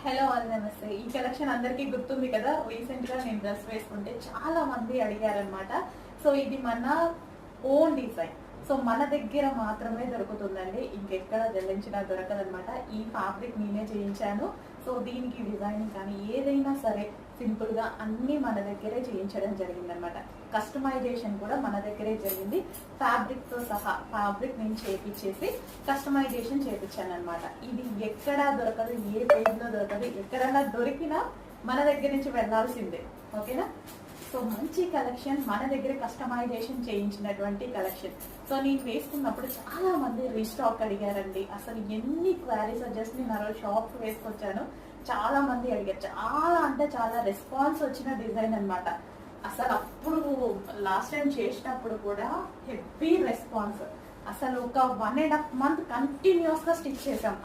Hello all నమస్తే. ఈ collection అందరికీ గుర్తుంది కదా. రీసెంట్ గా నేను డ్రెస్ వేసుకుంటే చాలా మంది అడిగారనమాట. సో ఇది మన ఓన్ డిజైన్. సో మన దగ్గర మాత్రమే దొరుకుతుందండి, ఇంకెక్కడ జల్లించినా దొరకదనమాట. ఈ ఫ్యాబ్రిక్ నేనే చేయించాను. సో దీనికి డిజైనింగ్ కానీ ఏదైనా సరే సింపుల్ గా అన్ని మన దగ్గరే చేయించడం జరిగిందనమాట. కస్టమైజేషన్ కూడా మన దగ్గరే జరిగింది. ఫ్యాబ్రిక్ తో సహా ఫ్యాబ్రిక్ నేను చేపించేసి కస్టమైజేషన్ చేపించాను అనమాట. ఇది ఎక్కడా దొరకదు, ఏ పేజ్ లో దొరకదు. ఎక్కడన్నా దొరికినా మన దగ్గర నుంచి వెళ్ళాల్సిందే. ఓకేనా? సో మంచి కలెక్షన్, మన దగ్గర కస్టమైజేషన్ చేయించినటువంటి కలెక్షన్. సో నేను వేసుకున్నప్పుడు చాలా మంది రీస్టాక్ అడిగారండి. అసలు ఎన్ని క్వారీస్ జస్ట్ నేను ఆ రోజు షాప్ వేసుకొచ్చాను, చాలా మంది అడిగారు. చాలా అంటే చాలా రెస్పాన్స్ వచ్చిన డిజైన్ అనమాట. అసలు అప్పుడు లాస్ట్ టైం చేసినప్పుడు కూడా హెవీ రెస్పాన్స్. అసలు ఒక 1.5 month కంటిన్యూస్ గా స్టిచ్ చేసాం.